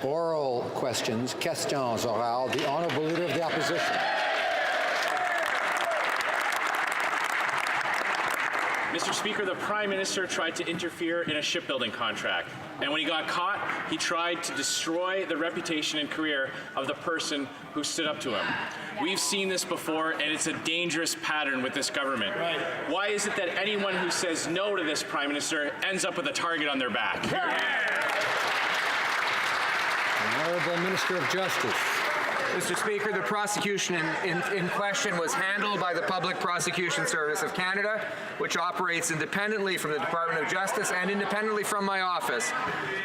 Oral questions, questions orales. The Honourable Leader of the Opposition. Mr. Speaker, the Prime Minister tried to interfere in a shipbuilding contract, and when he got caught, he tried to destroy the reputation and career of the person who stood up to him. We've seen this before, and it's a dangerous pattern with this government. Right. Why is it that anyone who says no to this Prime Minister ends up with a target on their back? The Honourable Minister of Justice. Mr. Speaker, the prosecution in question was handled by the Public Prosecution Service of Canada, which operates independently from the Department of Justice and independently from my office.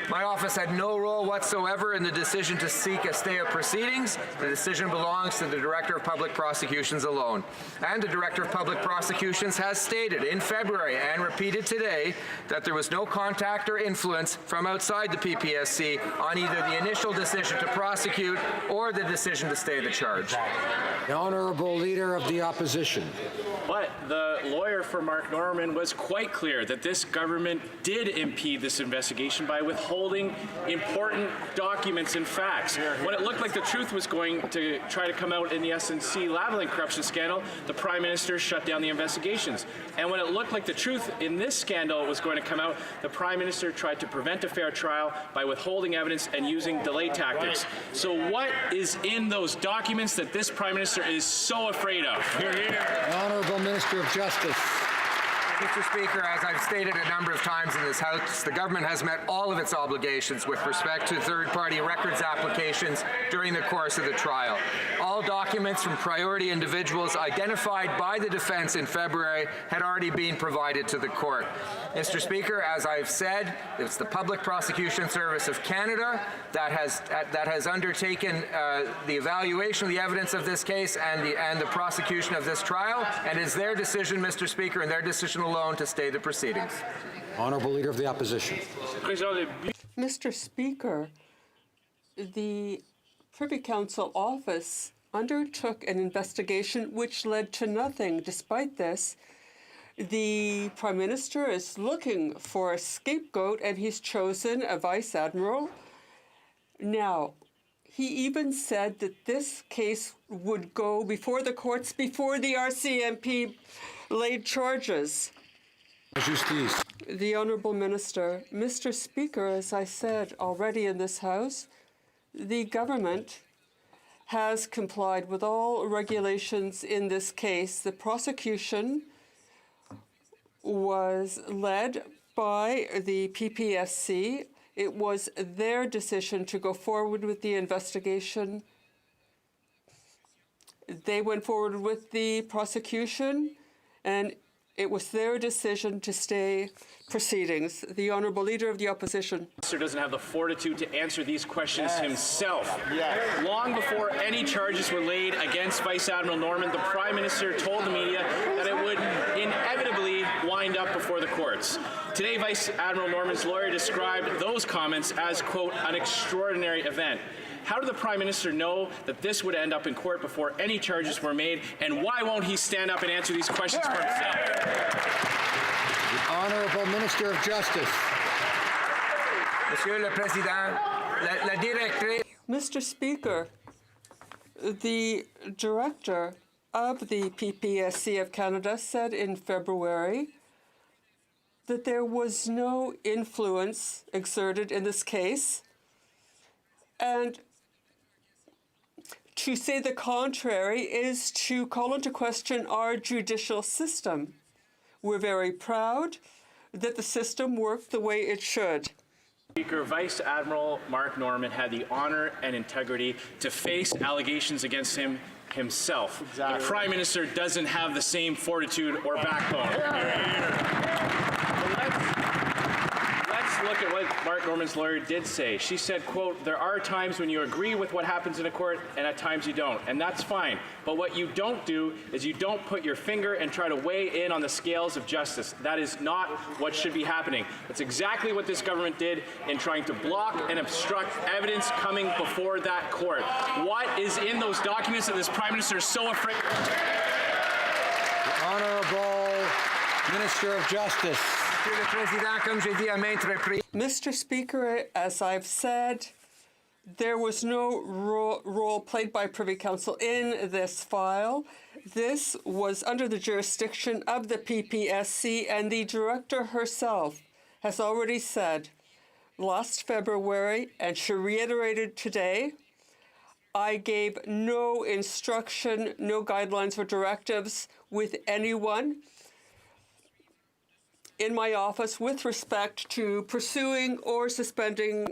My office had no role whatsoever in the decision to seek a stay of proceedings. The decision belongs to the Director of Public Prosecutions alone. And the Director of Public Prosecutions has stated in February and repeated today that there was no contact or influence from outside the PPSC on either the initial decision to prosecute or the decision to stay the charge. The Honourable Leader of the Opposition. But the lawyer for Mark Norman was quite clear that this government did impede this investigation by withholding important documents and facts. When it looked like the truth was going to try to come out in the SNC Lavalin corruption scandal, the Prime Minister shut down the investigations. And when it looked like the truth in this scandal was going to come out, the Prime Minister tried to prevent a fair trial by withholding evidence and using delay tactics. So what is in those documents that this Prime Minister is so afraid of? The Honourable Minister of Justice. Mr. Speaker, as I've stated a number of times in this House, the government has met all of its obligations with respect to third-party records applications during the course of the trial. All documents from priority individuals identified by the defence in February had already been provided to the court. Mr. Speaker, as I've said, it's the Public Prosecution Service of Canada that has undertaken the evaluation of the evidence of this case and the prosecution of this trial, and it's their decision, Mr. Speaker, and their decision alone to stay the proceedings. Honourable Leader of the Opposition. Mr. Speaker, the Privy Council office undertook an investigation which led to nothing. Despite this, the Prime Minister is looking for a scapegoat, and he's chosen a Vice-Admiral. Now, he even said that this case would go before the courts, before the RCMP laid charges. Justice. The Honourable Minister. Mr. Speaker, as I said already in this House, the government has complied with all regulations in this case. The prosecution was led by the PPSC. It was their decision to go forward with the investigation. They went forward with the prosecution, and it was their decision to stay proceedings. The Honourable Leader of the Opposition. Mr. doesn't have the fortitude to answer these questions himself. Long before any charges were laid against Vice-Admiral Norman, the Prime Minister told the media that it would inevitably wind up before the courts. Today, Vice-Admiral Norman's lawyer described those comments as, quote, an extraordinary event. How did the Prime Minister know that this would end up in court before any charges were made, and why won't he stand up and answer these questions for himself? The Honourable Minister of Justice. Monsieur le Président, la directrice. Mr. Speaker, the Director of the PPSC of Canada said in February that there was no influence exerted in this case, and to say the contrary is to call into question our judicial system. We're very proud that the system worked the way it should. Speaker, Vice-Admiral Mark Norman had the honor and integrity to face allegations against him himself. Exactly. The Prime Minister doesn't have the same fortitude or backbone. Let's look at what Mark Norman's lawyer did say. She said, quote, there are times when you agree with what happens in a court and at times you don't, and that's fine. But what you don't do is you don't put your finger and try to weigh in on the scales of justice. That is not what should be happening. That's exactly what this government did in trying to block and obstruct evidence coming before that court. What is in those documents that this Prime Minister is so afraid of? The Honourable Minister of Justice. Mr. Speaker, as I've said, There was no role played by Privy Council in this file. This was under the jurisdiction of the PPSC, and the director herself has already said last February, and she reiterated today, I gave no instruction, no guidelines or directives with anyone in my office with respect to pursuing or suspending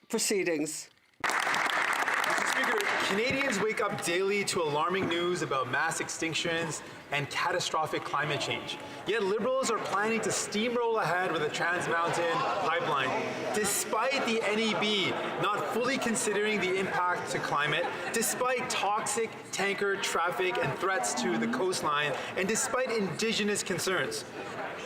proceedings. Mr. Speaker, Canadians wake up daily to alarming news about mass extinctions and catastrophic climate change. Yet Liberals are planning to steamroll ahead with a Trans Mountain pipeline, despite the NEB not fully considering the impact to climate, despite toxic tanker traffic and threats to the coastline, and despite Indigenous concerns.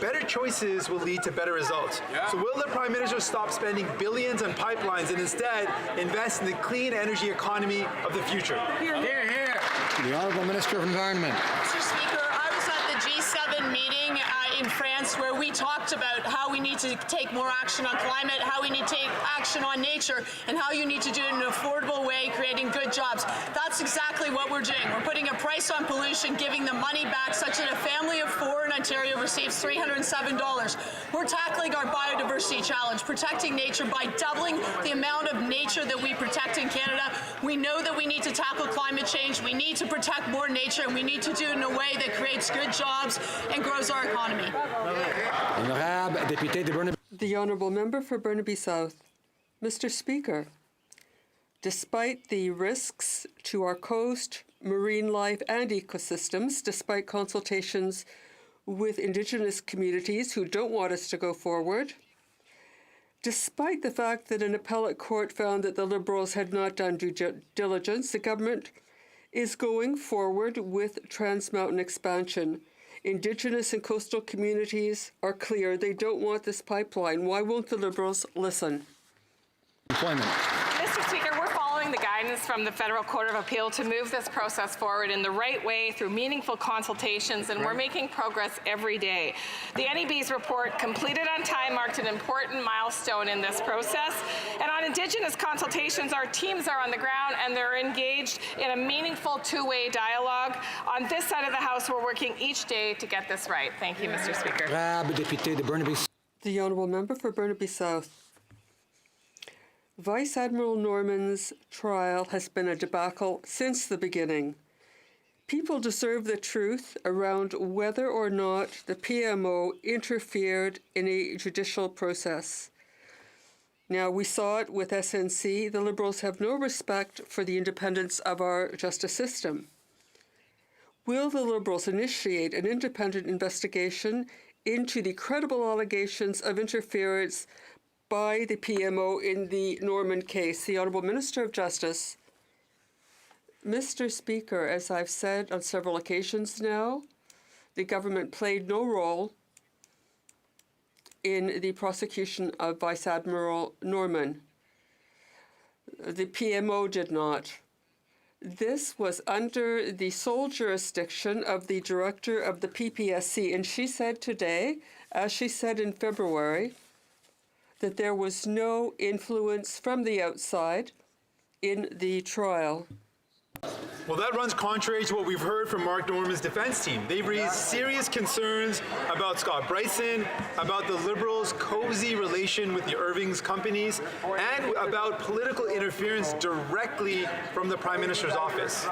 Better choices will lead to better results. Yeah. So will the Prime Minister stop spending billions on pipelines and instead invest in the clean energy economy of the future? Hear, hear. The Honourable Minister of Environment. Mr. Speaker, I was at the G7 meeting in France where we talked about how we need to take more action on climate, how we need to take action on nature, and how you need to do it in an affordable way, creating good jobs. That's exactly what we're doing. We're putting a price on pollution, giving the money back such that a family of 4 in Ontario receives $307. We're tackling our biodiversity challenge, protecting nature by doubling the amount of nature that we protect in Canada. We know that we need to tackle climate change. We need to protect more nature, and we need to do it in a way that creates good jobs and grows our economy. The Honourable Member for Burnaby South. Mr. Speaker, despite the risks to our coast, marine life and ecosystems, despite consultations with Indigenous communities who don't want us to go forward, despite the fact that an appellate court found that the Liberals had not done due diligence, the government is going forward with Trans Mountain expansion. Indigenous and coastal communities are clear. They don't want this pipeline. Why won't the Liberals listen? Employment. Mr. Speaker, we're following the guidance from the Federal Court of Appeal to move this process forward in the right way through meaningful consultations, and we're making progress every day. The NEB's report, completed on time, marked an important milestone in this process. And on Indigenous consultations, our teams are on the ground and they're engaged in a meaningful two-way dialogue. On this side of the House, we're working each day to get this right. Thank you, Mr. Speaker. The Honourable Member for Burnaby South. Vice-Admiral Norman's trial has been a debacle since the beginning. People deserve the truth around whether or not the PMO interfered in a judicial process. Now, we saw it with SNC. The Liberals have no respect for the independence of our justice system. Will the Liberals initiate an independent investigation into the credible allegations of interference by the PMO in the Norman case? The Honourable Minister of Justice. Mr. Speaker, as I've said on several occasions now, the government played no role in the prosecution of Vice-Admiral Norman. The PMO did not. This was under the sole jurisdiction of the director of the PPSC, and she said today, as she said in February, that there was no influence from the outside in the trial. Well, that runs contrary to what we've heard from Mark Norman's defense team. They've raised serious concerns about Scott Bryson, about the Liberals' cozy relation with the Irving's companies, and about political interference directly from the Prime Minister's office.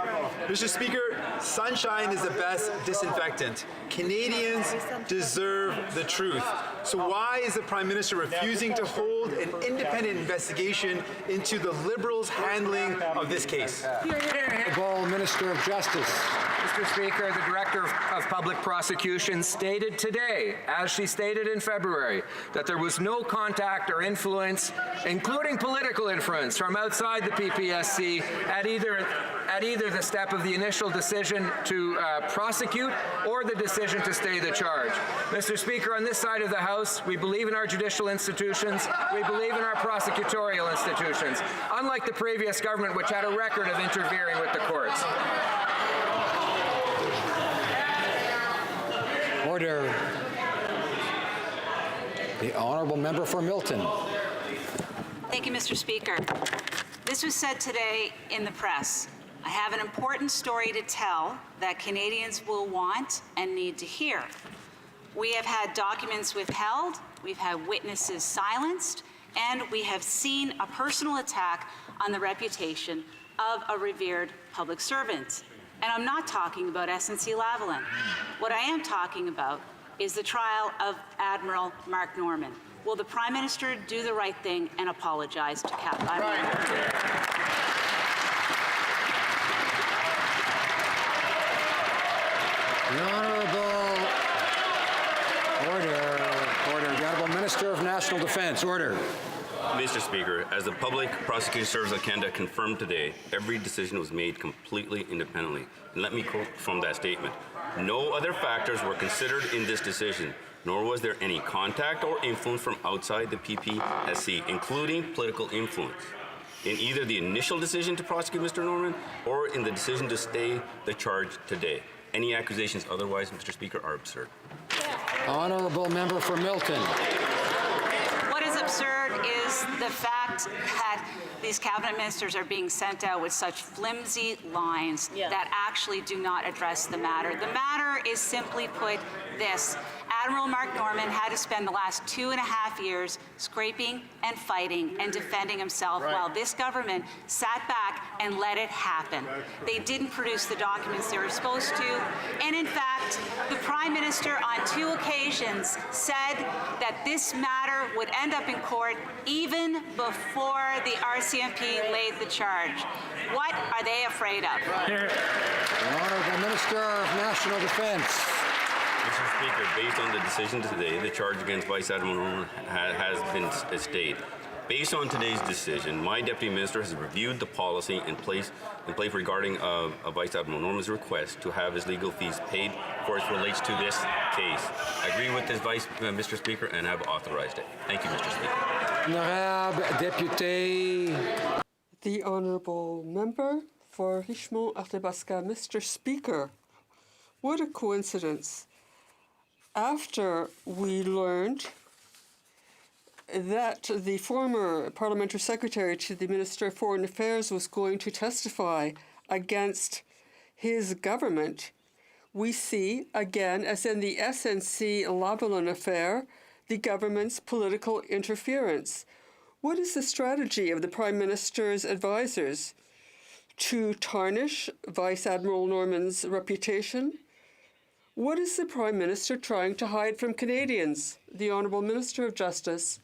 Mr. Speaker, sunshine is the best disinfectant. Canadians deserve the truth. So why is the Prime Minister refusing to hold an independent investigation into the Liberals' handling of this case? Minister of Justice. Mr. Speaker, the Director of Public Prosecution stated today, as she stated in February, that there was no contact or influence, including political influence, from outside the PPSC at either the step of the initial decision to prosecute or the decision to stay the charge. Mr. Speaker, on this side of the House, we believe in our judicial institutions. We believe in our prosecutorial institutions, unlike the previous government, which had a record of interfering with the courts. Order. The Honourable Member for Milton. Thank you, Mr. Speaker. This was said today in the press. I have an important story to tell that Canadians will want and need to hear. We have had documents withheld, we've had witnesses silenced, and we have seen a personal attack on the reputation of a revered public servant. And I'm not talking about SNC-Lavalin. What I am talking about is the trial of Admiral Mark Norman. Will the Prime Minister do the right thing and apologize to Admiral Norman? The Honourable Order. The Honourable Minister of National Defence. Order. Mr. Speaker, as the Public Prosecution Service of Canada confirmed today, every decision was made completely independently. And let me quote from that statement. No other factors were considered in this decision, nor was there any contact or influence from outside the PPSC, including political influence, in either the initial decision to prosecute Mr. Norman or in the decision to stay the charge today. Any accusations otherwise, Mr. Speaker, are absurd. Honourable Member for Milton. What is absurd is the fact that these cabinet ministers are being sent out with such flimsy lines that actually do not address the matter. The matter is simply put this. Admiral Mark Norman had to spend the last 2.5 years scraping and fighting and defending himself while this government sat back and let it happen. They didn't produce the documents they were supposed to. And in fact, the Prime Minister on 2 occasions said that this matter would end up in court even before the RCMP laid the charge. What are they afraid of? The Honourable Minister of National Defence. Mr. Speaker, based on the decision today, the charge against Vice-Admiral Norman has been stayed. Based on today's decision, my Deputy Minister has reviewed the policy in place regarding Vice-Admiral Norman's request to have his legal fees paid for it relates to this case. I agree with this, Mr. Speaker, and have authorized it. Thank you, Mr. Speaker. Honorable Député. The Honourable Member for Richmond-Arthabaska. Mr. Speaker, what a coincidence. After we learned that the former parliamentary secretary to the Minister of Foreign Affairs was going to testify against his government, we see, again, as in the SNC-Lavalin affair, the government's political interference. What is the strategy of the Prime Minister's advisors? To tarnish Vice-Admiral Norman's reputation? What is the Prime Minister trying to hide from Canadians? The Honourable Minister of Justice.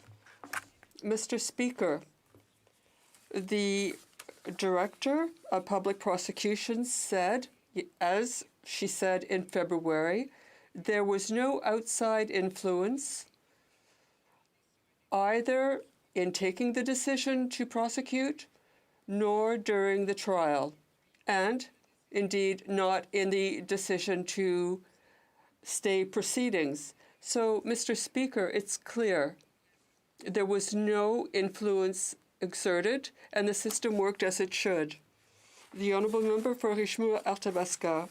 Mr. Speaker, the Director of Public Prosecution said, as she said in February, there was no outside influence either in taking the decision to prosecute nor during the trial, and indeed not in the decision to stay proceedings. So, Mr. Speaker, it's clear there was no influence exerted and the system worked as it should. The Honourable Member for Richmond-Arthabaska.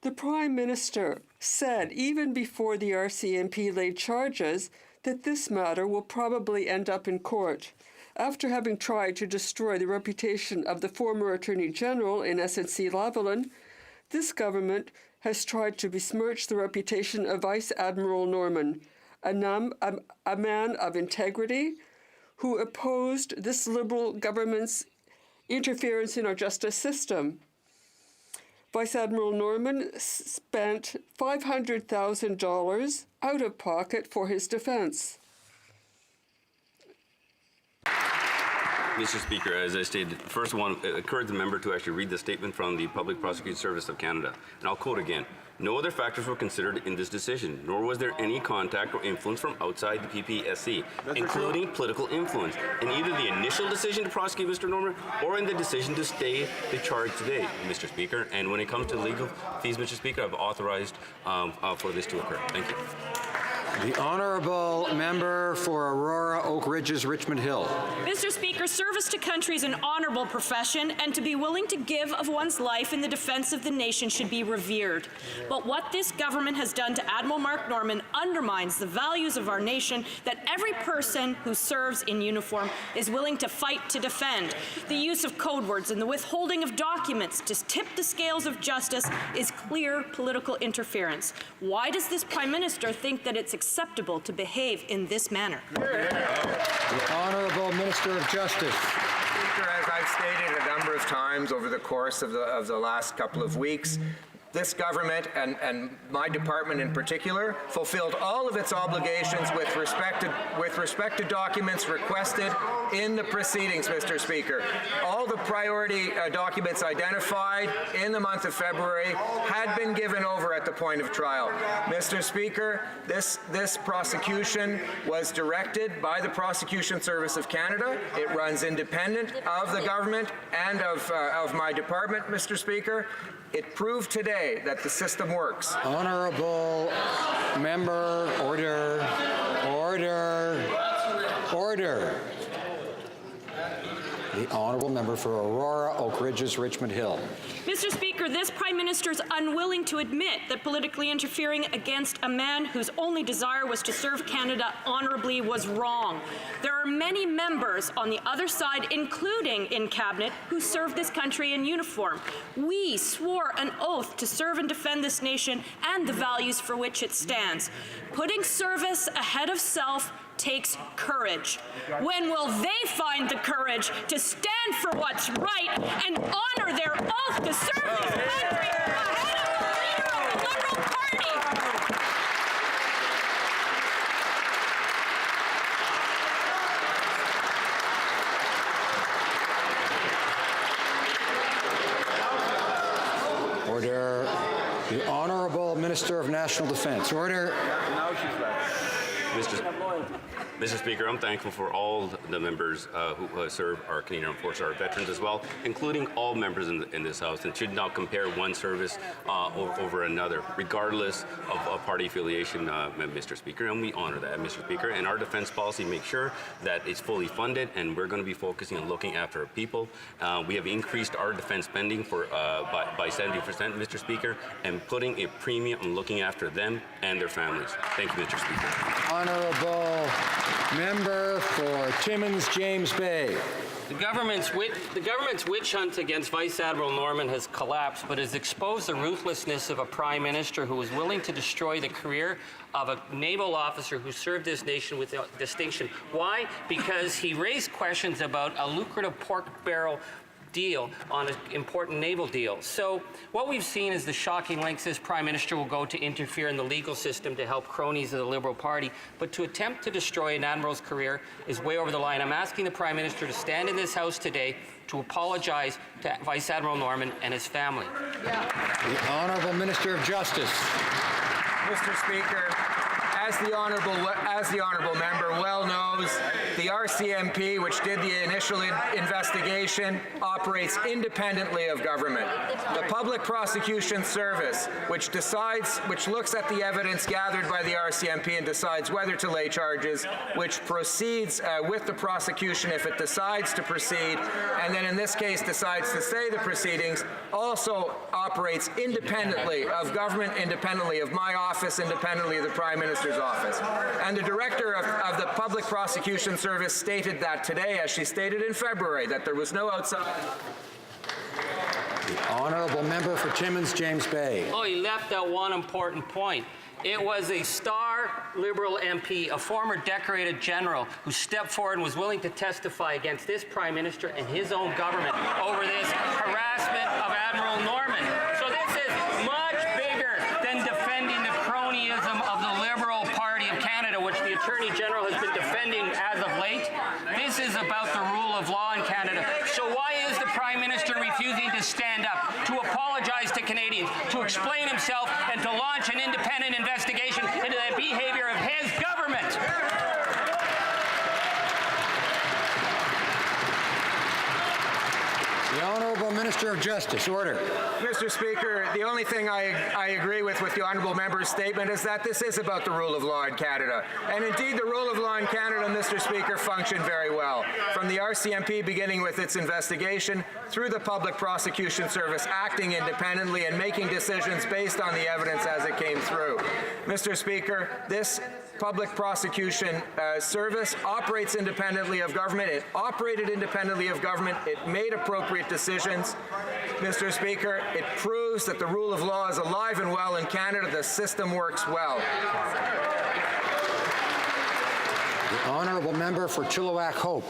The Prime Minister said even before the RCMP laid charges that this matter will probably end up in court. After having tried to destroy the reputation of the former Attorney General in SNC-Lavalin, this government has tried to besmirch the reputation of Vice-Admiral Norman, a man of integrity who opposed this Liberal government's interference in our justice system. Vice-Admiral Norman spent $500,000 out of pocket for his defense. Mr. Speaker, as I stated, first I want to encourage the member to actually read the statement from the Public Prosecution Service of Canada. And I'll quote again. No other factors were considered in this decision, nor was there any contact or influence from outside the PPSC, including political influence, in either the initial decision to prosecute Mr. Norman or in the decision to stay the charge today, Mr. Speaker. And when it comes to legal fees, Mr. Speaker, I've authorized for this to occur. Thank you. The Honourable Member for Aurora, Oak Ridges, Richmond Hill. Mr. Speaker, service to country is an honourable profession, and to be willing to give of one's life in the defence of the nation should be revered. But what this government has done to Admiral Mark Norman undermines the values of our nation that every person who serves in uniform is willing to fight to defend. The use of code words and the withholding of documents to tip the scales of justice is clear political interference. Why does this Prime Minister think that it's acceptable to behave in this manner? The Honourable Minister of Justice. Speaker, as I've stated a number of times over the course of the last couple of weeks, this government and my department in particular fulfilled all of its obligations with respect to documents requested in the proceedings, Mr. Speaker. All the priority documents identified in the month of February had been given over at the point of trial. Mr. Speaker, this prosecution was directed by the Prosecution Service of Canada. It runs independent of the government and of my department, Mr. Speaker. It proved today that the system works. Honourable Member, order, order, order. The Honourable Member for Aurora, Oak Ridges, Richmond Hill. Mr. Speaker, this Prime Minister is unwilling to admit that politically interfering against a man whose only desire was to serve Canada honourably was wrong. There are many members on the other side, including in Cabinet, who serve this country in uniform. We swore an oath to serve and defend this nation and the values for which it stands. Putting service ahead of self takes courage. When will they find the courage to stand for what's right and honor their oath to serve this country ahead of the leader of the Liberal Party? Order. The Honourable Minister of National Defence. Order. Mr. Speaker, I'm thankful for all the members who serve our Canadian Armed Forces, our veterans as well, including all members in this House, and should not compare one service over another, regardless of party affiliation, Mr. Speaker, and we honor that, Mr. Speaker. And our defense policy makes sure that it's fully funded, and we're going to be focusing on looking after our people. We have increased our defense spending by 70%, Mr. Speaker, and putting a premium on looking after them and their families. Thank you, Mr. Speaker. Honourable Member for Timmins, James Bay. The government's witch hunt against Vice-Admiral Norman has collapsed, but has exposed the ruthlessness of a Prime Minister who was willing to destroy the career of a naval officer who served this nation with distinction. Why? Because he raised questions about a lucrative pork barrel deal on an important naval deal. So what we've seen is the shocking lengths this Prime Minister will go to interfere in the legal system to help cronies of the Liberal Party, but to attempt to destroy an admiral's career is way over the line. I'm asking the Prime Minister to stand in this House today to apologize to Vice-Admiral Norman and his family. The Honourable Minister of Justice. Mr. Speaker, as the honourable member well knows, the RCMP, which did the initial investigation, operates independently of government. The Public Prosecution Service, which looks at the evidence gathered by the RCMP and decides whether to lay charges, which proceeds with the prosecution if it decides to proceed, and then in this case decides to stay the proceedings, also operates independently of government, independently of my office, independently of the Prime Minister's office. And the Director of the Public Prosecution Service stated that today, as she stated in February, that there was no outside. The Honourable Member for Timmins, James Bay. Oh, he left out one important point. It was a star Liberal MP, a former decorated general, who stepped forward and was willing to testify against this Prime Minister and his own government over this harassment of Admiral Norman. So this is much bigger than defending the cronyism of the Liberal Party of Canada, which the Attorney General has been defending as of late. This is about the rule of law in Canada. So why is the Prime Minister refusing to stand up, to apologize to Canadians, to explain himself, and to launch an independent investigation into the behavior of his government? The Honourable Minister of Justice. Order. Mr. Speaker, the only thing I agree with the honourable member's statement is that this is about the rule of law in Canada. And indeed, the rule of law in Canada, Mr. Speaker, functioned very well. From the RCMP beginning with its investigation, through the Public Prosecution Service acting independently and making decisions based on the evidence as it came through. Mr. Speaker, this Public Prosecution Service operates independently of government. It operated independently of government. It made appropriate decisions. Mr. Speaker, it proves that the rule of law is alive and well in Canada. The system works well. The honourable member for Chilliwack Hope.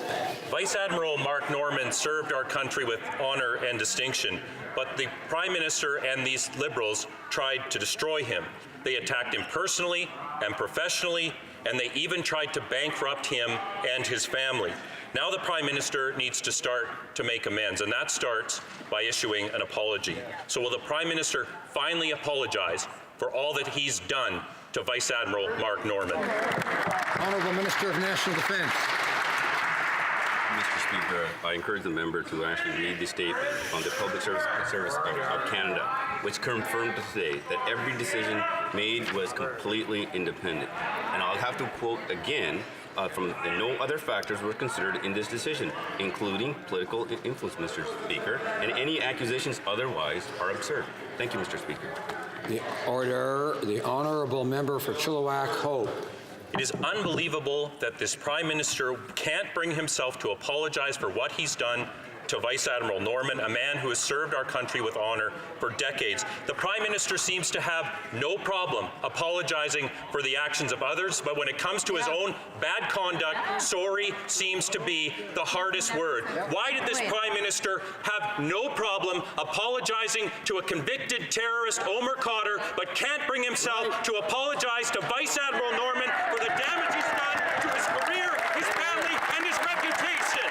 Vice-Admiral Mark Norman served our country with honour and distinction, but the Prime Minister and these Liberals tried to destroy him. They attacked him personally and professionally, and they even tried to bankrupt him and his family. Now the Prime Minister needs to start to make amends, and that starts by issuing an apology. So will the Prime Minister finally apologize for all that he's done to Vice-Admiral Mark Norman? Honourable Minister of National Defence. Mr. Speaker, I encourage the member to actually read the statement on the Public Service of Canada, which confirmed today that every decision made was completely independent. And I'll have to quote again from no other factors were considered in this decision, including political influence, Mr. Speaker, and any accusations otherwise are absurd. Thank you, Mr. Speaker. The order. The honourable member for Chilliwack Hope. It is unbelievable that this Prime Minister can't bring himself to apologize for what he's done to Vice-Admiral Norman, a man who has served our country with honour for decades. The Prime Minister seems to have no problem apologizing for the actions of others, but when it comes to his own bad conduct, sorry seems to be the hardest word. Why did this Prime Minister have no problem apologizing to a convicted terrorist, Omar Khadr, but can't bring himself to apologize to Vice-Admiral Norman for the damage he's done to his career, his family, and his reputation?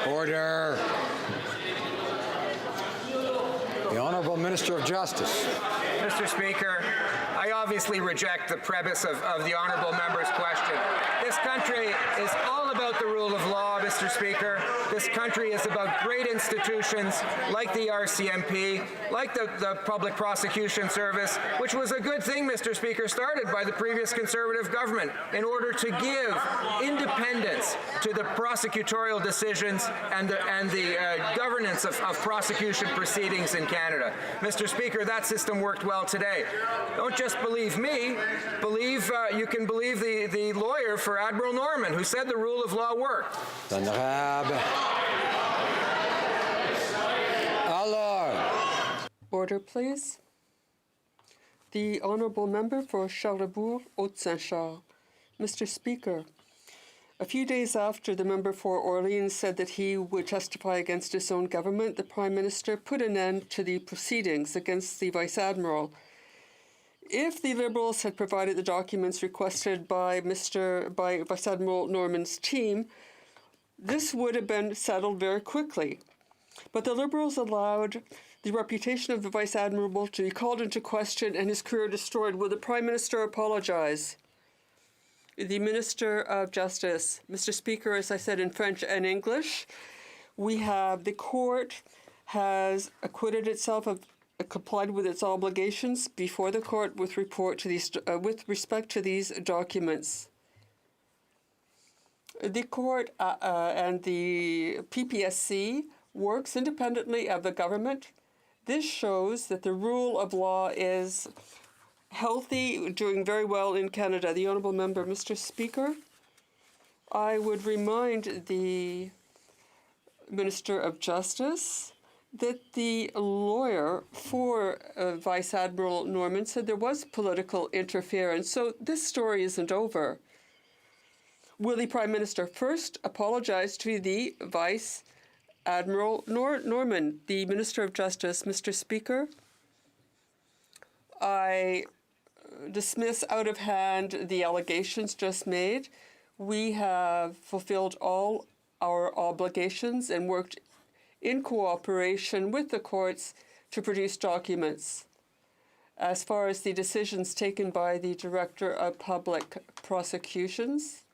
Order. The Honourable Minister of Justice. Mr. Speaker, I obviously reject the premise of the honourable member's question. This country is all about the rule of law, Mr. Speaker. This country is about great institutions like the RCMP, like the Public Prosecution Service, which was a good thing, Mr. Speaker, started by the previous Conservative government in order to give independence to the prosecutorial decisions and the governance of prosecution proceedings in Canada. Mr. Speaker, that system worked well today. Don't just believe me, you can believe the lawyer for Admiral Norman, who said the rule of law worked. Order, please. The honourable member for Charlebourg-Haute-Saint-Charles. Mr. Speaker, a few days after the member for Orleans said that he would testify against his own government, the Prime Minister put an end to the proceedings against the Vice-Admiral. If the Liberals had provided the documents requested by Vice-Admiral Norman's team, this would have been settled very quickly. But the Liberals allowed the reputation of the Vice-Admiral to be called into question and his career destroyed. Will the Prime Minister apologize? The Minister of Justice. Mr. Speaker, as I said in French and English, the court has acquitted itself of complied with its obligations before the court with respect to these documents. The court and the PPSC works independently of the government. This shows that the rule of law is healthy, doing very well in Canada. The honourable member, Mr. Speaker, I would remind the Minister of Justice that the lawyer for Vice-Admiral Norman said there was political interference. So this story isn't over. Will the Prime Minister first apologize to the Vice-Admiral Norman, the Minister of Justice? Mr. Speaker, I dismiss out of hand the allegations just made. We have fulfilled all our obligations and worked in cooperation with the courts to produce documents. As far as the decisions taken by the Director of Public Prosecutions,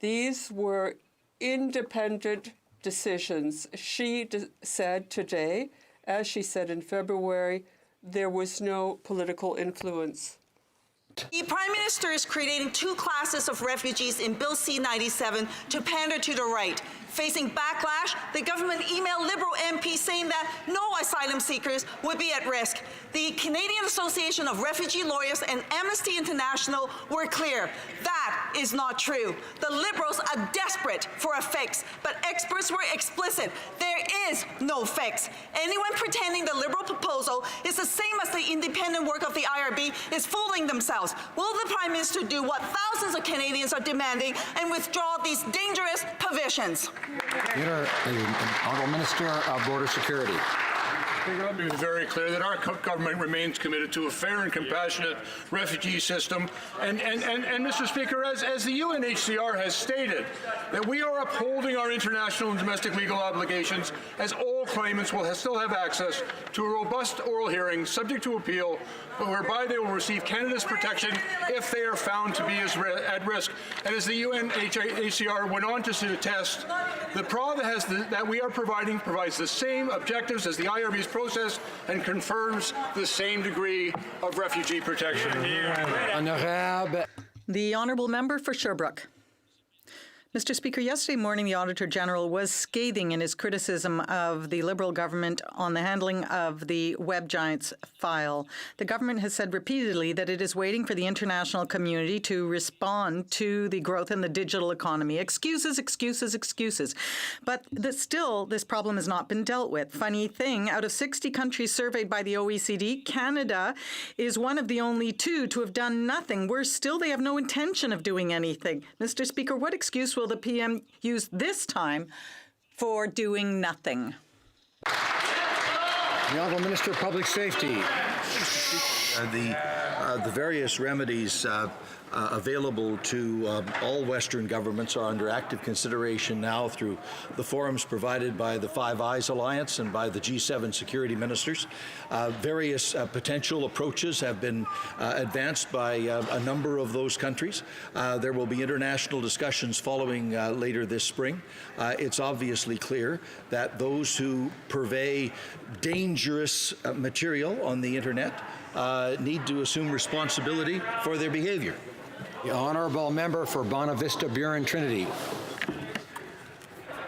these were independent decisions. She said today, as she said in February, there was no political influence. The Prime Minister is creating two classes of refugees in Bill C-97 to pander to the right. Facing backlash, the government emailed Liberal MPs saying that no asylum seekers would be at risk. The Canadian Association of Refugee Lawyers and Amnesty International were clear. That is not true. The Liberals are desperate for a fix, but experts were explicit. There is no fix. Anyone pretending the Liberal proposal is the same as the independent work of the IRB is fooling themselves. Will the Prime Minister do what thousands of Canadians are demanding and withdraw these dangerous provisions? The Honourable Minister of Border Security. Let me be very clear that our government remains committed to a fair and compassionate refugee system. And Mr. Speaker, as the UNHCR has stated, that we are upholding our international and domestic legal obligations, as all claimants will still have access to a robust oral hearing subject to appeal, whereby they will receive Canada's protection if they are found to be at risk. And as the UNHCR went on to attest, the PRA that we are providing provides the same objectives as the IRB's process and confirms the same degree of refugee protection. The Honourable Member for Sherbrooke. Mr. Speaker, yesterday morning the Auditor General was scathing in his criticism of the Liberal government on the handling of the Web Giants file. The government has said repeatedly that it is waiting for the international community to respond to the growth in the digital economy. Excuses, excuses, excuses. But still, this problem has not been dealt with. Funny thing, out of 60 countries surveyed by the OECD, Canada is one of the only two to have done nothing. Worse still, they have no intention of doing anything. Mr. Speaker, what excuse will the PM use this time for doing nothing? The Honourable Minister of Public Safety. The various remedies available to all Western governments are under active consideration now through the forums provided by the Five Eyes Alliance and by the G7 security ministers. Various potential approaches have been advanced by a number of those countries. There will be international discussions following later this spring. It's obviously clear that those who purvey dangerous material on the internet need to assume responsibility for their behavior. The Honourable Member for Bonavista Burin Trinity.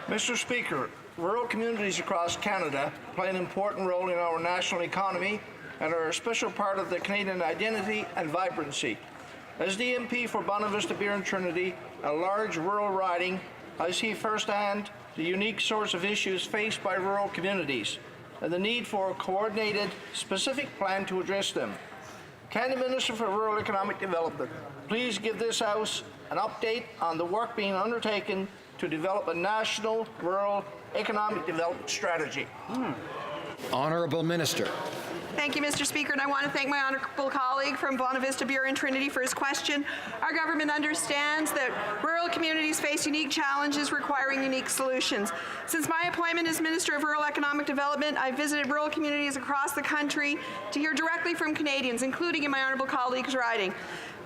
Mr. Speaker, rural communities across Canada play an important role in our national economy and are a special part of the Canadian identity and vibrancy. As the MP for Bonavista Burin Trinity, a large rural riding, I see firsthand the unique source of issues faced by rural communities and the need for a coordinated, specific plan to address them. Can the Minister for Rural Economic Development please give this House an update on the work being undertaken to develop a national rural economic development strategy? Honourable Minister. Thank you, Mr. Speaker, and I want to thank my honourable colleague from Bonavista Burin Trinity for his question. Our government understands that rural communities face unique challenges requiring unique solutions. Since my appointment as Minister of Rural Economic Development, I've visited rural communities across the country to hear directly from Canadians, including in my honourable colleague's riding.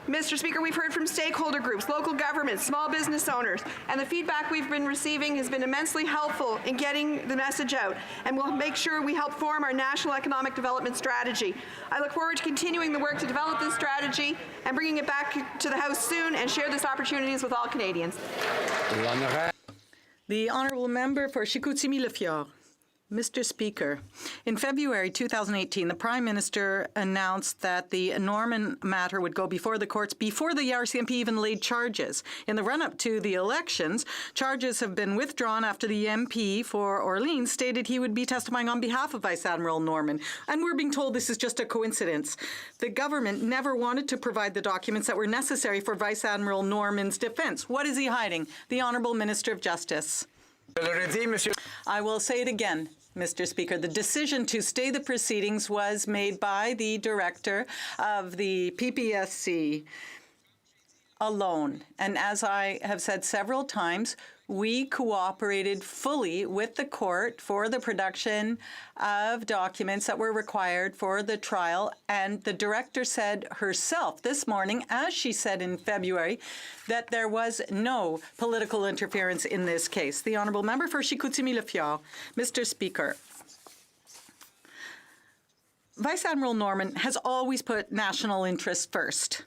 Mr. Speaker, we've heard from stakeholder groups, local governments, small business owners, and the feedback we've been receiving has been immensely helpful in getting the message out, and we'll make sure we help form our national economic development strategy. I look forward to continuing the work to develop this strategy and bringing it back to the House soon and share this opportunities with all Canadians. The Honourable Member for Chicoutimi-Le-Fjord. Mr. Speaker, in February 2018, the Prime Minister announced that the Norman matter would go before the courts before the RCMP even laid charges. In the run-up to the elections, charges have been withdrawn after the MP for Orleans stated he would be testifying on behalf of Vice-Admiral Norman. And we're being told this is just a coincidence. The government never wanted to provide the documents that were necessary for Vice-Admiral Norman's defense. What is he hiding? The Honourable Minister of Justice. I will say it again, Mr. Speaker. The decision to stay the proceedings was made by the director of the PPSC. alone. And as I have said several times, we cooperated fully with the court for the production of documents that were required for the trial. And the director said herself this morning, as she said in February, that there was no political interference in this case. The Honourable Member for Chicoutimi-Le-Fjord. Mr. Speaker, Vice-Admiral Norman has always put national interest first.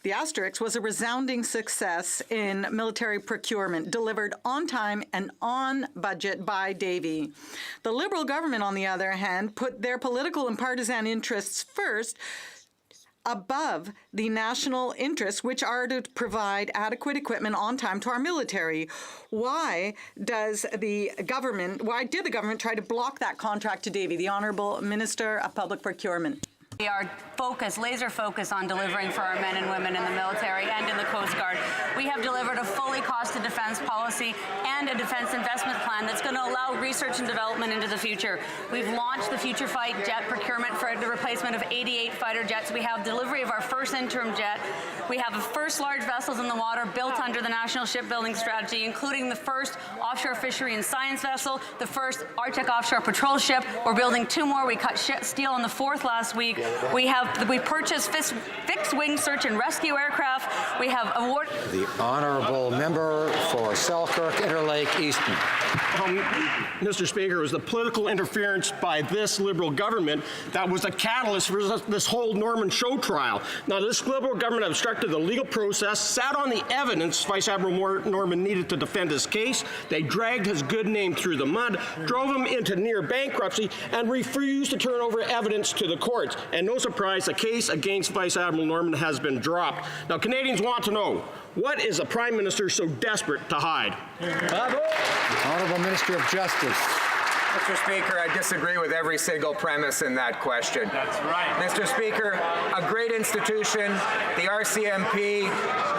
The asterisk was a resounding success in military procurement, delivered on time and on budget by Davy. The Liberal government, on the other hand, put their political and partisan interests first, above the national interests, which are to provide adequate equipment on time to our military. Why did the government try to block that contract to Davy? The Honourable Minister of Public Procurement. We are laser focused on delivering for our men and women in the military and in the Coast Guard. We have delivered a fully costed defense policy and a defense investment plan that's going to allow research and development into the future. We've launched the Future Fight jet procurement for the replacement of 88 fighter jets. We have delivery of our first interim jet. We have the first large vessels in the water built under the National Shipbuilding Strategy, including the first offshore fishery and science vessel, the first Arctic offshore patrol ship. We're building 2 more. We cut steel on the 4th last week. We purchased fixed-wing search and rescue aircraft. We have award. The Honourable Member for Selkirk Interlake Eastman. Mr. Speaker, it was the political interference by this Liberal government that was the catalyst for this whole Norman show trial. Now, this Liberal government obstructed the legal process, sat on the evidence Vice-Admiral Norman needed to defend his case. They dragged his good name through the mud, drove him into near bankruptcy, and refused to turn over evidence to the courts. And no surprise, the case against Vice-Admiral Norman has been dropped. Now, Canadians want to know, what is the Prime Minister so desperate to hide? Honourable Minister of Justice. Mr. Speaker, I disagree with every single premise in that question. That's right. Mr. Speaker, a great institution, the RCMP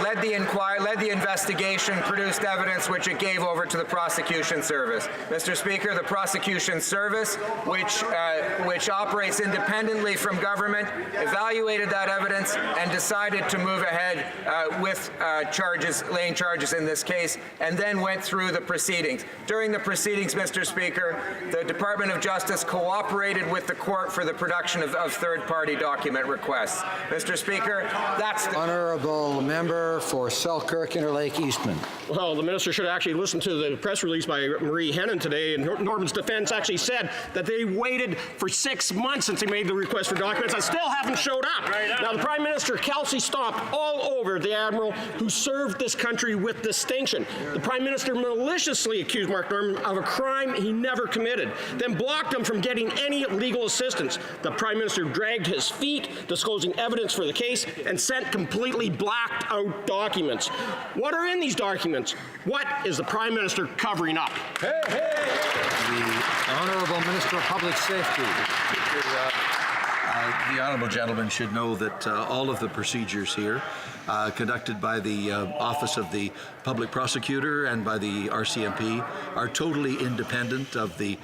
led the investigation, produced evidence which it gave over to the Prosecution Service. Mr. Speaker, the Prosecution Service, which operates independently from government, evaluated that evidence and decided to move ahead with laying charges in this case, and then went through the proceedings. During the proceedings, Mr. Speaker, the Department of Justice cooperated with the court for the production of third-party document requests. Mr. Speaker, that's the Honourable Member for Selkirk Interlake Eastman. Well, the minister should actually listen to the press release by Marie Hennon today, and Norman's defense actually said that they waited for 6 months since he made the request for documents and still haven't showed up. Now, the Prime Minister, Kelsey, stomped all over the Admiral who served this country with distinction. The Prime Minister maliciously accused Mark Norman of a crime he never committed, then blocked him from getting any legal assistance. The Prime Minister dragged his feet, disclosing evidence for the case, and sent completely blacked out documents. What are in these documents? What is the Prime Minister covering up? Hey, hey. The Honourable Minister of Public Safety. The honourable gentleman should know that all of the procedures here conducted by the Office of the Public Prosecutor and by the RCMP are totally independent of the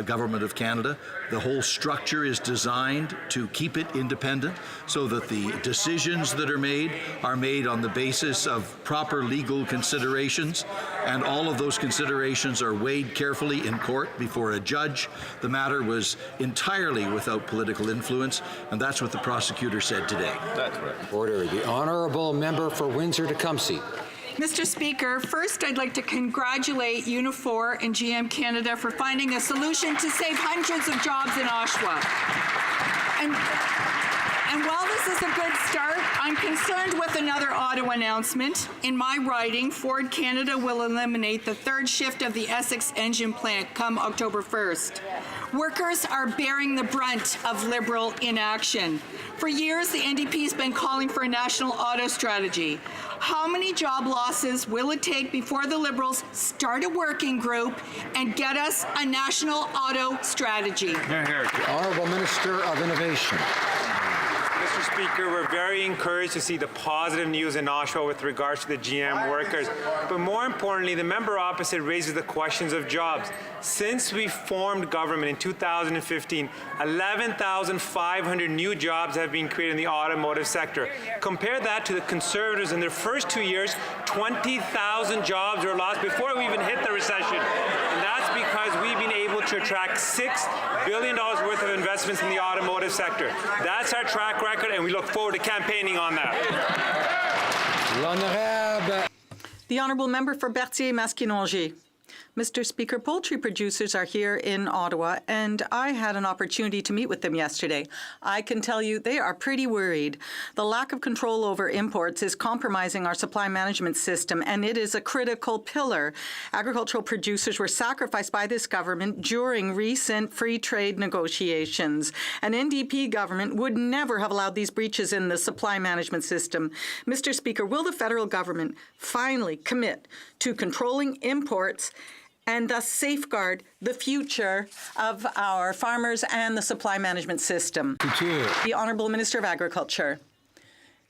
Government of Canada. The whole structure is designed to keep it independent so that the decisions that are made on the basis of proper legal considerations, and all of those considerations are weighed carefully in court before a judge. The matter was entirely without political influence, and that's what the prosecutor said today. That's right. Order. The Honourable Member for Windsor-Tecumseh. Mr. Speaker, first I'd like to congratulate Unifor and GM Canada for finding a solution to save hundreds of jobs in Oshawa. And while this is a good start, I'm concerned with another Ottawa announcement. In my writing, Ford Canada will eliminate the 3rd shift of the Essex engine plant come October 1st. Workers are bearing the brunt of Liberal inaction. For years, the NDP has been calling for a national auto strategy. How many job losses will it take before the Liberals start a working group and get us a national auto strategy? The Honourable Minister of Innovation. Mr. Mr. Speaker, we're very encouraged to see the positive news in Oshawa with regards to the GM workers. But more importantly, the member opposite raises the questions of jobs. Since we formed government in 2015, 11,500 new jobs have been created in the automotive sector. Compare that to the Conservatives in their first 2 years, 20,000 jobs were lost before we even hit the recession. And that's because we've been able to attract $6 billion worth of investments in the automotive sector. That's our track record, and we look forward to campaigning on that. The Honourable Member for Berthier-Masquinongé. Mr. Speaker, poultry producers are here in Ottawa, and I had an opportunity to meet with them yesterday. I can tell you they are pretty worried. The lack of control over imports is compromising our supply management system, and it is a critical pillar. Agricultural producers were sacrificed by this government during recent free trade negotiations. An NDP government would never have allowed these breaches in the supply management system. Mr. Speaker, will the federal government finally commit to controlling imports and thus safeguard the future of our farmers and the supply management system? The Honourable Minister of Agriculture.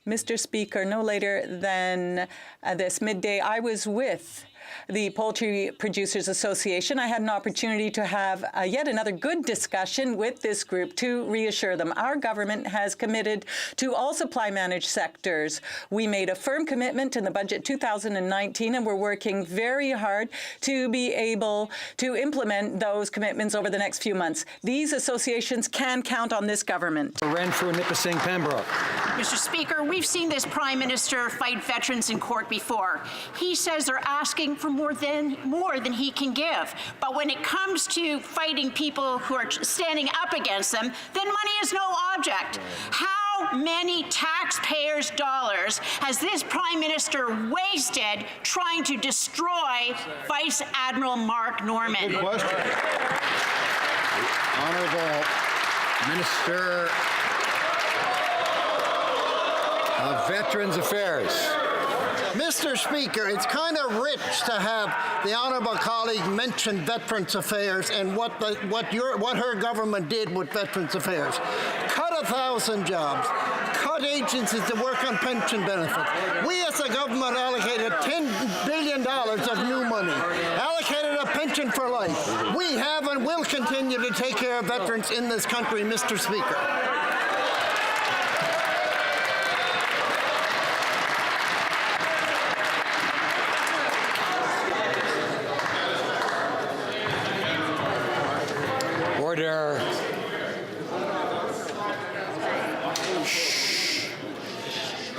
Mr. Speaker, no later than this midday, I was with the Poultry Producers Association. I had an opportunity to have yet another good discussion with this group to reassure them. Our government has committed to all supply managed sectors. We made a firm commitment in the budget 2019, and we're working very hard to be able to implement those commitments over the next few months. These associations can count on this government. Renfrew Nipissing Pembroke. Mr. Speaker, we've seen this Prime Minister fight veterans in court before. He says they're asking for more than he can give. But when it comes to fighting people who are standing up against them, then money is no object. How many taxpayers' dollars has this Prime Minister wasted trying to destroy Vice-Admiral Mark Norman? Good question. The Honourable Minister of Veterans Affairs. Mr. Speaker, it's kind of rich to have the honourable colleague mention Veterans Affairs and what her government did with Veterans Affairs. Cut 1,000 jobs. Cut agencies that work on pension benefits. We as a government allocated $10 billion of new money. Allocated a pension for life. We have and will continue to take care of veterans in this country, Mr. Speaker. Order.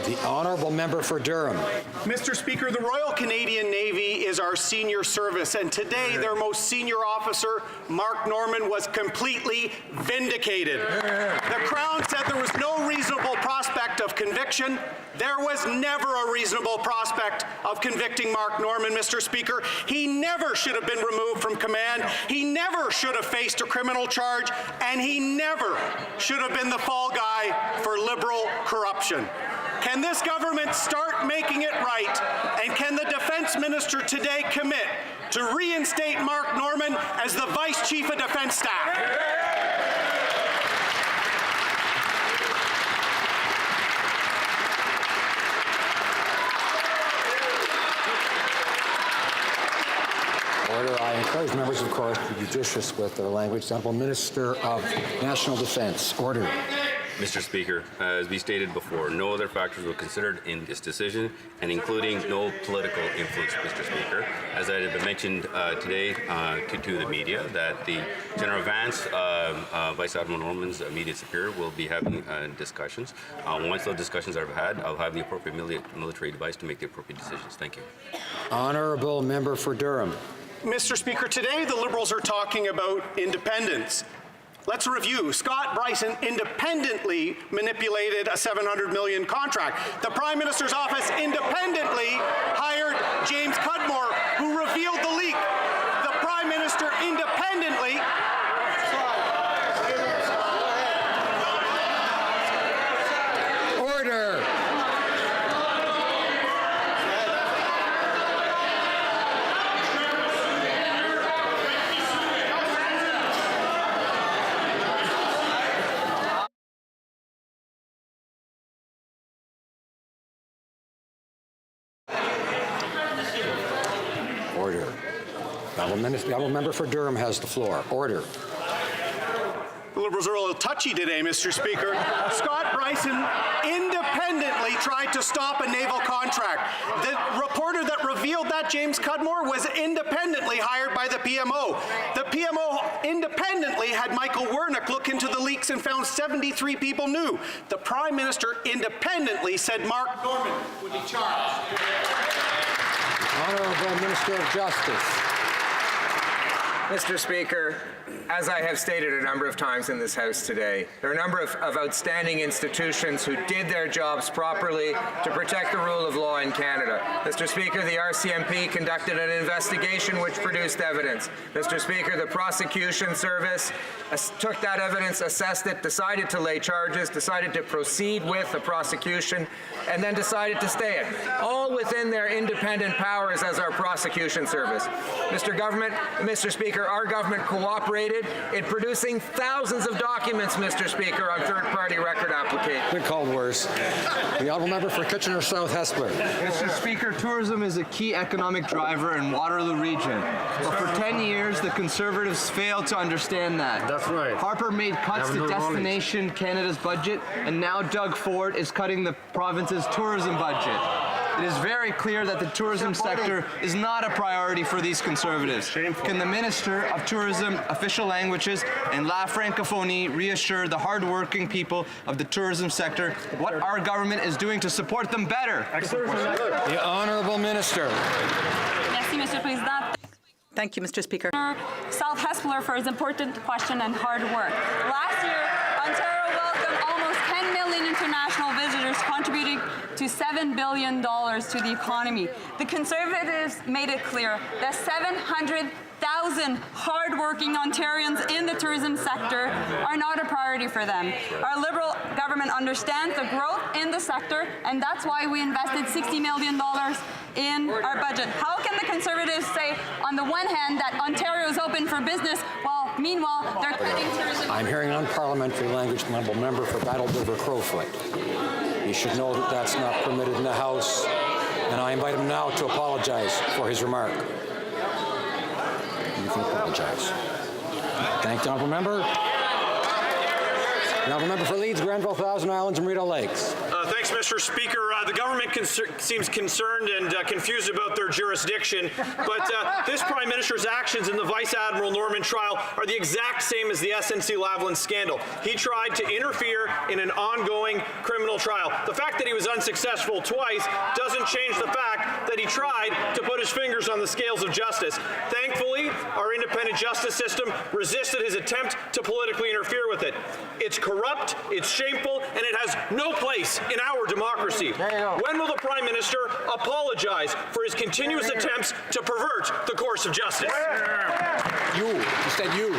The Honourable Member for Durham. Mr. Speaker, the Royal Canadian Navy is our senior service, and today their most senior officer, Mark Norman, was completely vindicated. The Crown said there was no reasonable prospect of conviction. There was never a reasonable prospect of convicting Mark Norman, Mr. Speaker. He never should have been removed from command. He never should have faced a criminal charge, and he never should have been the fall guy for Liberal corruption. Can this government start making it right? And can the Defence Minister today commit to reinstate Mark Norman as the Vice Chief of Defence Staff? Order. I encourage members, of course, to be judicious with their language. The Honourable Minister of National Defence. Order. Mr. Speaker, as we stated before, no other factors were considered in this decision, and including no political influence, Mr. Speaker. As I had mentioned today to the media, that the General Vance, Vice-Admiral Norman's immediate superior, will be having discussions. Once those discussions are had, I'll have the appropriate military advice to make the appropriate decisions. Thank you. Honourable Member for Durham. Mr. Speaker, today the Liberals are talking about independence. Let's review. Scott Bryson independently manipulated a $700 million contract. The Prime Minister's office independently hired James Cudmore, who revealed the leak. The Prime Minister independently Order. The honourable member for Durham has the floor. Order. The Liberals are a little touchy today, Mr. Speaker. Scott Bryson independently tried to stop a naval contract. The reporter that revealed that, James Cudmore, was independently hired by the PMO. The PMO independently had Michael Wernick look into the leaks and found 73 people knew. The Prime Minister independently said Mark Norman would be charged. Honourable Minister of Justice. Mr. Speaker, as I have stated a number of times in this House today, there are a number of outstanding institutions who did their jobs properly to protect the rule of law in Canada. Mr. Speaker, the RCMP conducted an investigation which produced evidence. Mr. Speaker, the Prosecution Service took that evidence, assessed it, decided to lay charges, decided to proceed with the prosecution, and then decided to stay it, all within their independent powers as our Prosecution Service. Mr. Speaker, our government cooperated in producing thousands of documents, Mr. Speaker, on third-party record applications. Been called worse. The honourable member for Kitchener South Hespeler. Mr. Speaker, tourism is a key economic driver in Waterloo region. But for 10 years, the Conservatives failed to understand that. That's right. Harper made cuts to Destination Canada's budget, and now Doug Ford is cutting the province's tourism budget. It is very clear that the tourism sector is not a priority for these Conservatives. Can the Minister of Tourism, Official Languages, and La Francophonie reassure the hard-working people of the tourism sector what our government is doing to support them better? The Honourable Minister. Merci, Monsieur le Président. Thank you, Mr. Speaker. South Hespeler for his important question and hard work. Last year, Ontario welcomed almost 10 million international visitors, contributing to $7 billion to the economy. The Conservatives made it clear that 700,000 hard-working Ontarians in the tourism sector are not a priority for them. Our Liberal government understands the growth in the sector, and that's why we invested $60 million in our budget. How can the Conservatives say, on the one hand, that Ontario is open for business, while meanwhile they're cutting tourism? I'm hearing unparliamentary language from the honourable member for Battle River Crowfoot. He should know that that's not permitted in the House, and I invite him now to apologize for his remark. You can apologize. Thank the honourable member. The honourable member for Leeds, Grenville, Thousand Islands, and Rideau Lakes. Thanks, Mr. Speaker. The government seems concerned and confused about their jurisdiction, but this Prime Minister's actions in the Vice-Admiral Norman trial are the exact same as the SNC-Lavalin scandal. He tried to interfere in an ongoing criminal trial. The fact that he was unsuccessful twice doesn't change the fact that he tried to put his fingers on the scales of justice. Thankfully, our independent justice system resisted his attempt to politically interfere with it. It's corrupt, it's shameful, and it has no place in our democracy. When will the Prime Minister apologize for his continuous attempts to pervert the course of justice? You said you.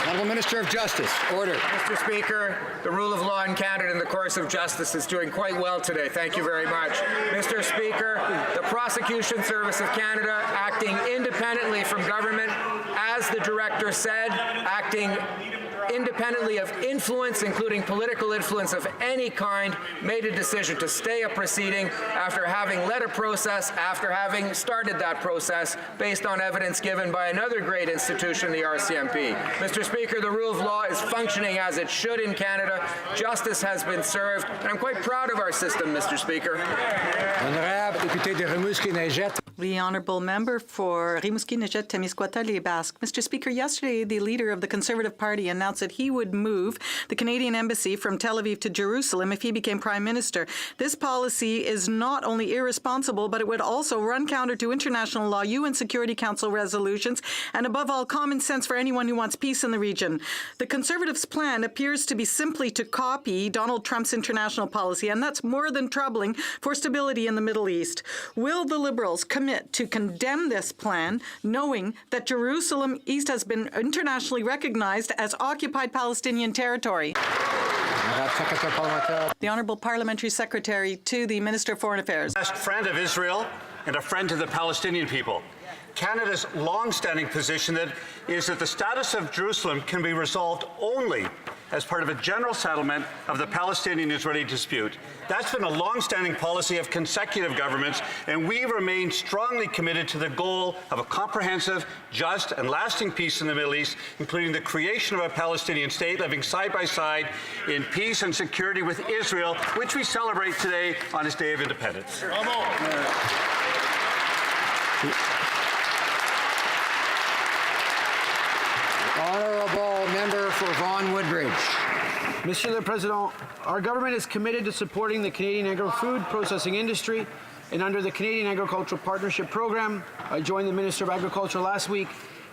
Honourable Minister of Justice, order. Mr. Speaker, the rule of law in Canada in the course of justice is doing quite well today. Thank you very much. Mr. Speaker, the Prosecution Service of Canada, acting independently from government, as the Director said, acting independently of influence, including political influence of any kind, made a decision to stay a proceeding after having led a process, after having started that process based on evidence given by another great institution, the RCMP. Mr. Speaker, the rule of law is functioning as it should in Canada. Justice has been served, and I'm quite proud of our system, Mr. Speaker. The honourable member for Rimouski-Nejet-Témiscouata-Les-Basques. Mr. Speaker, yesterday the leader of the Conservative Party announced that he would move the Canadian Embassy from Tel Aviv to Jerusalem if he became Prime Minister. This policy is not only irresponsible, but it would also run counter to international law, UN Security Council resolutions, and above all, common sense for anyone who wants peace in the region. The Conservatives' plan appears to be simply to copy Donald Trump's international policy, and that's more than troubling for stability in the Middle East. Will the Liberals commit to condemn this plan, knowing that Jerusalem East has been internationally recognized as occupied Palestinian territory? The Honourable Parliamentary Secretary to the Minister of Foreign Affairs. Best friend of Israel and a friend to the Palestinian people. Canada's long-standing position is that the status of Jerusalem can be resolved only as part of a general settlement of the Palestinian-Israeli dispute. That's been a long-standing policy of consecutive governments, and we remain strongly committed to the goal of a comprehensive, just, and lasting peace in the Middle East, including the creation of a Palestinian state living side by side in peace and security with Israel, which we celebrate today on its Day of Independence. Honourable member for Vaughan Woodbridge. Monsieur le Président, our government is committed to supporting the Canadian agri-food processing industry, and under the Canadian Agricultural Partnership Program, I joined the Minister of Agriculture last week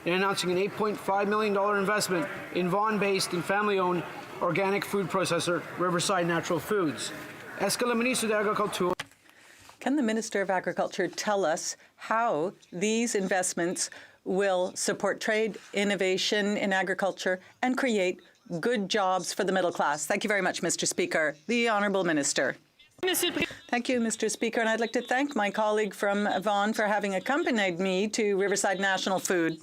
in announcing an $8.5 million investment in Vaughan-based and family-owned organic food processor, Riverside Natural Foods. Est-ce que le ministre de l'Agriculture... Can the Minister of Agriculture tell us how these investments will support trade, innovation in agriculture, and create good jobs for the middle class? Thank you very much, Mr. Speaker. The Honourable Minister. Thank you, Mr. Speaker, and I'd like to thank my colleague from Vaughan for having accompanied me to Riverside National Food.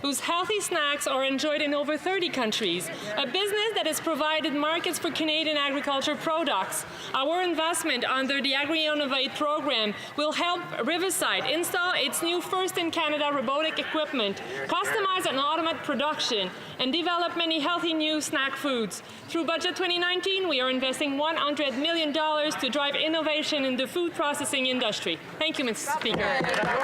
Whose healthy snacks are enjoyed in over 30 countries. A business that has provided markets for Canadian agriculture products. Our investment under the Agri-Innovate program will help Riverside install its new first-in-Canada robotic equipment, customize and automate production, and develop many healthy new snack foods. Through Budget 2019, we are investing $100 million to drive innovation in the food processing industry. Thank you, Mr. Speaker.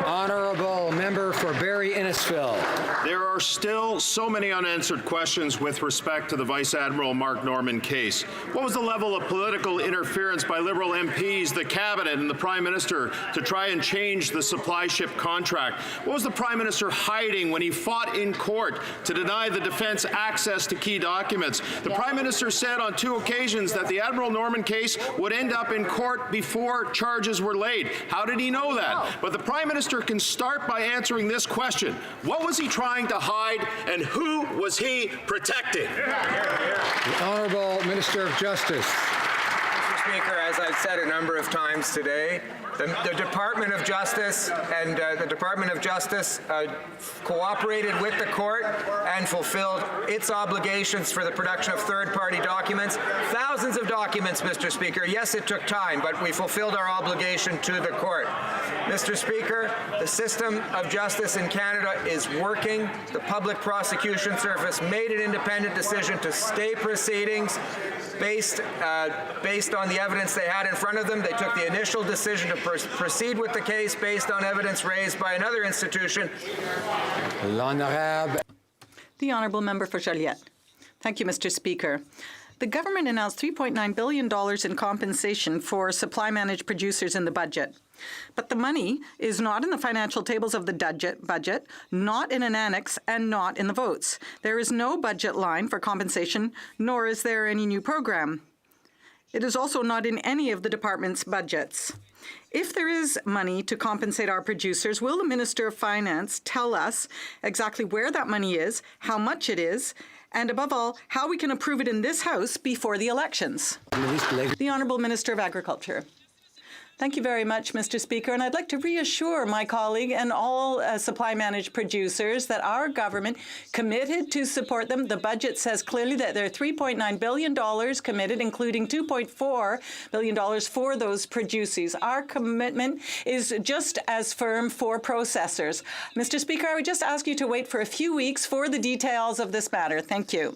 Honourable member for Barrie Innisfil. There are still so many unanswered questions with respect to the Vice-Admiral Mark Norman case. What was the level of political interference by Liberal MPs, the Cabinet, and the Prime Minister to try and change the supply ship contract? What was the Prime Minister hiding when he fought in court to deny the defence access to key documents? The Prime Minister said on 2 occasions that the Admiral Norman case would end up in court before charges were laid. How did he know that? But the Prime Minister can start by answering this question. What was he trying to hide, and who was he protecting? The Honourable Minister of Justice. Mr. Speaker, as I've said a number of times today, the Department of Justice cooperated with the court and fulfilled its obligations for the production of third-party documents. Thousands of documents, Mr. Speaker. Yes, it took time, but we fulfilled our obligation to the court. Mr. Speaker, the system of justice in Canada is working. The Public Prosecution Service made an independent decision to stay proceedings based on the evidence they had in front of them. They took the initial decision to proceed with the case based on evidence raised by another institution. The Honourable Member for Joliette. Thank you, Mr. Speaker. The government announced $3.9 billion in compensation for supply-managed producers in the budget. But the money is not in the financial tables of the budget, not in an annex, and not in the votes. There is no budget line for compensation, nor is there any new program. It is also not in any of the department's budgets. If there is money to compensate our producers, will the Minister of Finance tell us exactly where that money is, how much it is, and above all, how we can approve it in this House before the elections? The Honourable Minister of Agriculture. Thank you very much, Mr. Speaker, and I'd like to reassure my colleague and all supply-managed producers that our government committed to support them. The budget says clearly that there are $3.9 billion committed, including $2.4 billion for those producers. Our commitment is just as firm for processors. Mr. Speaker, I would just ask you to wait for a few weeks for the details of this matter. Thank you.